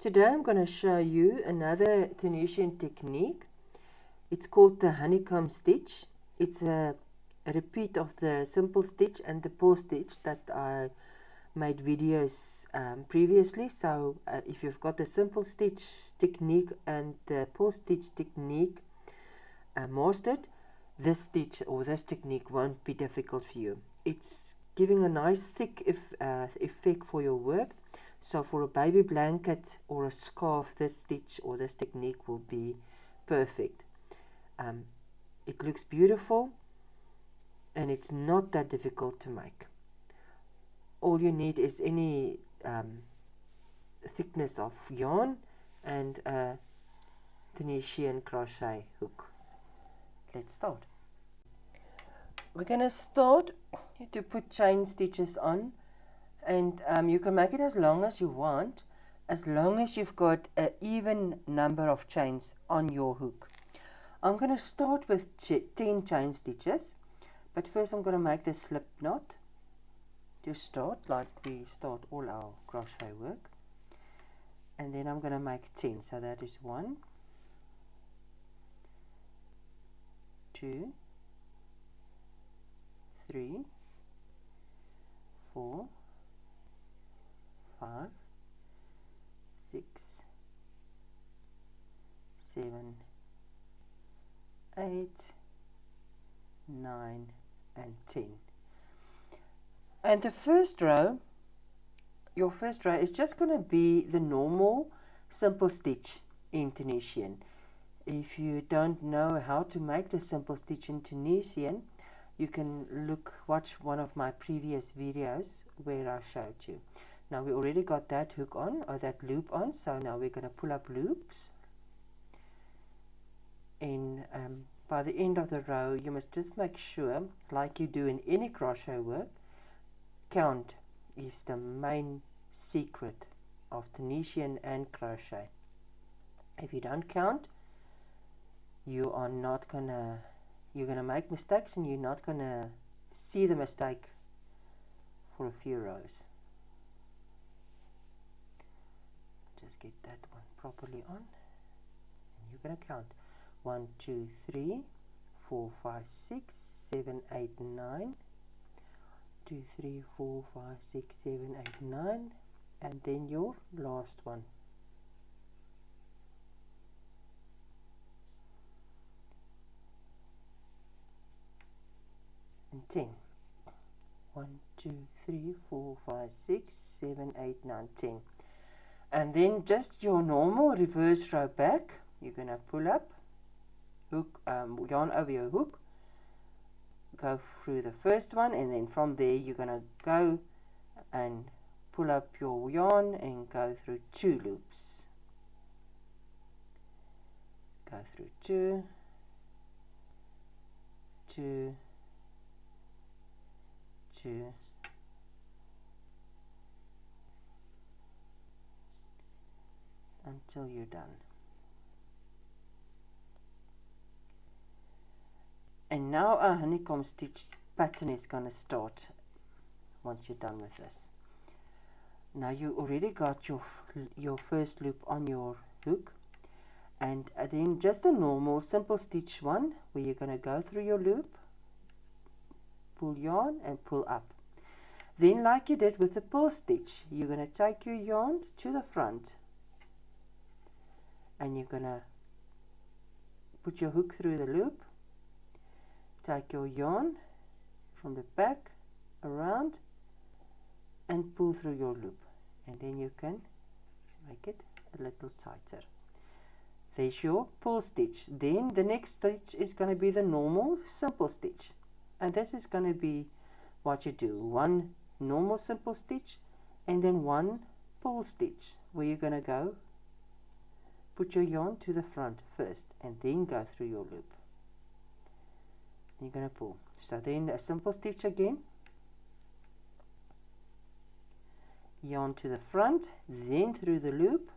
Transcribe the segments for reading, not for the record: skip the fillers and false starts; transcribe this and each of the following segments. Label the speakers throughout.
Speaker 1: Today I'm going to show you another Tunisian technique. It's called the honeycomb stitch. It's a repeat of the simple stitch and the purl stitch that I made videos previously. So if you've got the simple stitch technique and the purl stitch technique mastered, this stitch or this technique won't be difficult for you. It's giving a nice thick effect for your work. So for a baby blanket or a scarf, this stitch or this technique will be perfect. It looks beautiful and it's not that difficult to make. All you need is any thickness of yarn and a Tunisian crochet hook. Let's start. We're going to start to put chain stitches on, and you can make it as long as you want, as long as you've got an even number of chains on your hook. I'm going to start with 10 chain stitches, but first I'm going to make the slip knot to start, like we start all our crochet work, and then I'm going to make 10. So that is 1, 2, 3, 4, 5, 6, 7, 8, 9, and 10. And the first row, your first row is just going to be the normal simple stitch in Tunisian. If you don't know how to make the simple stitch in Tunisian, you can watch one of my previous videos where I showed you. Now we already got that hook on, or that loop on, so now we're going to pull up loops. And by the end of the row, you must just make sure, like you do in any crochet work, count is the main secret of Tunisian and crochet. If you don't count, you're gonna make mistakes, and you're not gonna see the mistake for a few rows. Just get that one properly on, and you're gonna count 1, 2, 3, 4, 5, 6, 7, 8, 9. 2, 3, 4, 5, 6, 7, 8, 9, and then your last one. And 10. 1, 2, 3, 4, 5, 6, 7, 8, 9, 10. And then just your normal reverse row back. You're going to pull up, hook, yarn over your hook, go through the first one, and then from there you're going to go and pull up your yarn and go through 2 loops. Go through 2, 2, 2, until you're done. And now our honeycomb stitch pattern is going to start once you're done with this. Now you already got your first loop on your hook, and then just a normal simple stitch one where you're going to go through your loop, pull yarn and pull up. Then, like you did with the purl stitch, you're going to take your yarn to the front, and you're going to put your hook through the loop, take your yarn from the back around and pull through your loop, and then you can make it a little tighter. There's your purl stitch. Then the next stitch is going to be the normal simple stitch, and this is going to be what you do: 1 normal simple stitch and then 1 purl stitch, where you're going to go put your yarn to the front first and then go through your loop. You're going to pull. So then a simple stitch again, yarn to the front, then through the loop.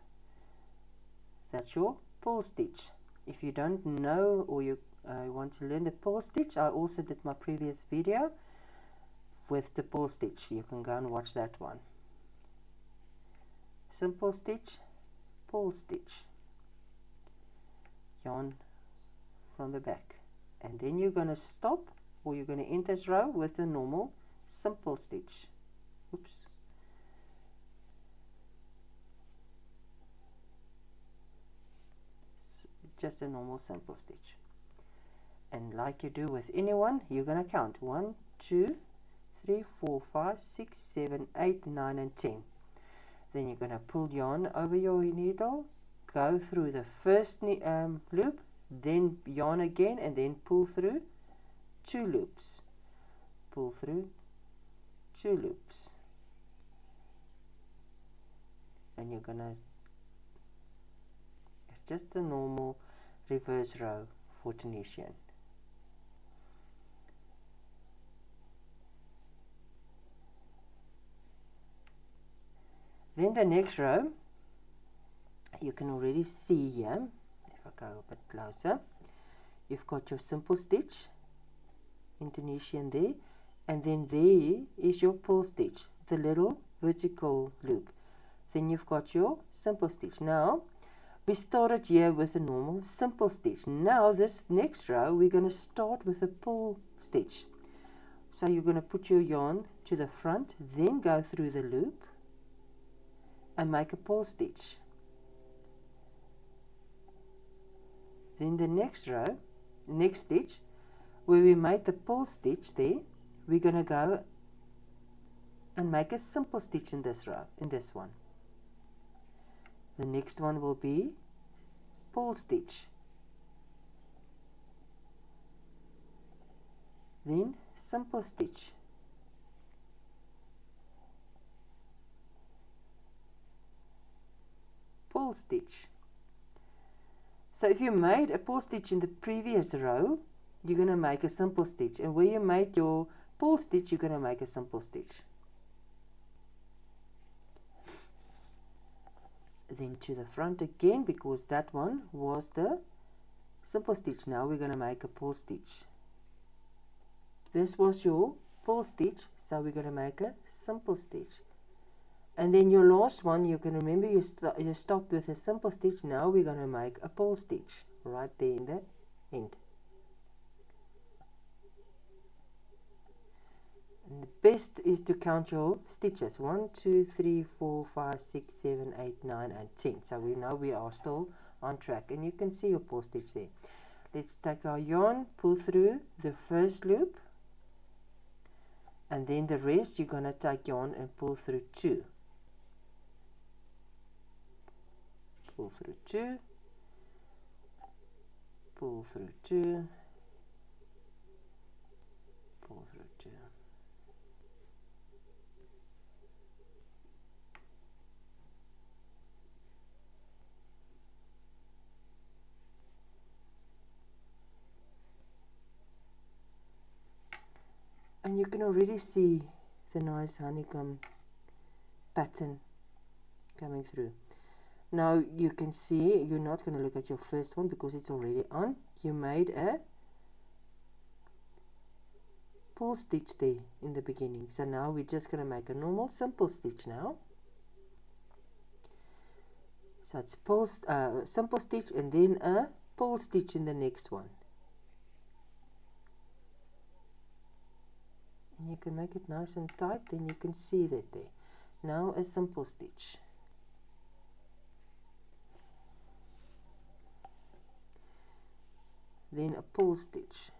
Speaker 1: That's your purl stitch. If you don't know, or you want to learn the purl stitch, I also did my previous video with the purl stitch. You can go and watch that one. Simple stitch, purl stitch, yarn from the back, and then you're going to stop, or you're going to end this row with a normal simple stitch. Oops. Just a normal simple stitch. And like you do with anyone, you're going to count 1, 2, 3, 4, 5, 6, 7, 8, 9, and 10. Then you're going to pull yarn over your needle, go through the first loop, then yarn again, and then pull through 2 loops. Pull through 2 loops. And you're going to, it's just a normal reverse row for Tunisian. Then the next row, you can already see here, if I go a bit closer, you've got your simple stitch in Tunisian there, and then there is your purl stitch, the little vertical loop. Then you've got your simple stitch. Now, we started here with a normal simple stitch. Now, this next row, we're going to start with a purl stitch. So you're going to put your yarn to the front, then go through the loop, and make a purl stitch. Then the next row, next stitch, where we made the purl stitch there, we're going to go and make a simple stitch in this row, in this one. The next one will be purl stitch. Then simple stitch. Purl stitch. So if you made a purl stitch in the previous row, you're going to make a simple stitch, and where you made your purl stitch, you're going to make a simple stitch. Then to the front again, because that one was the simple stitch. Now we're going to make a purl stitch. This was your purl stitch, so we're going to make a simple stitch. And then your last one, you can remember you stopped with a simple stitch. Now we're going to make a purl stitch right there in the end. And the best is to count your stitches. 1, 2, 3, 4, 5, 6, 7, 8, 9, and 10. So we know we are still on track. And you can see your purl stitch there. Let's take our yarn, pull through the first loop. And then the rest, you're going to take yarn and pull through 2. Pull through 2. Pull through 2. Pull through 2. And you can already see the nice honeycomb pattern coming through. Now you can see, you're not going to look at your first one because it's already on. You made a purl stitch there in the beginning. So now we're just going to make a normal simple stitch now. So it's simple stitch and then a purl stitch in the next one. And you can make it nice and tight, then you can see that there. Now a simple stitch. Then a purl stitch.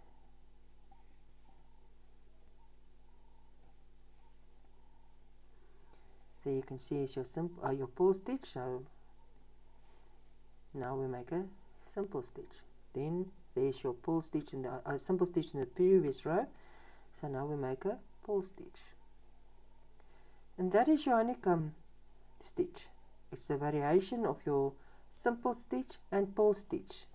Speaker 1: There you can see is your purl stitch. So now we make a simple stitch. Then there's your purl stitch in the simple stitch in the previous row. So now we make a purl stitch. And that is your honeycomb stitch. It's a variation of your simple stitch and purl stitch.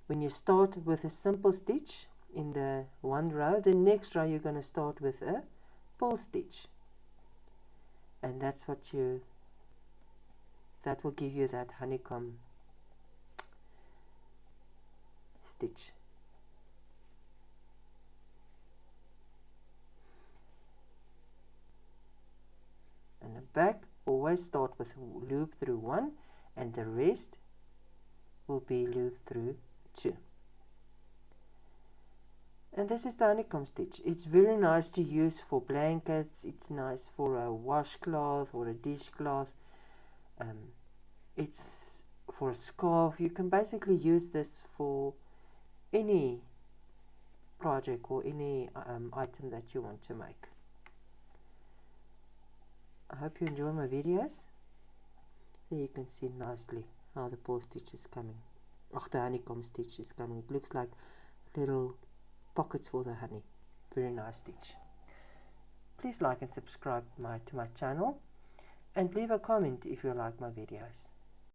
Speaker 1: When you start with a simple stitch in the one row, the next row you're going to start with a purl stitch. And that's what that will give you that honeycomb stitch. And the back, always start with loop through 1, and the rest will be looped through too. And this is the honeycomb stitch. It's very nice to use for blankets. It's nice for a washcloth or a dishcloth. It's for a scarf. You can basically use this for any project or any item that you want to make. I hope you enjoy my videos. There you can see nicely how the purl stitch is coming. The honeycomb stitch is coming. It looks like little pockets for the honey. Very nice stitch. Please like and subscribe to my channel, and leave a comment if you like my videos.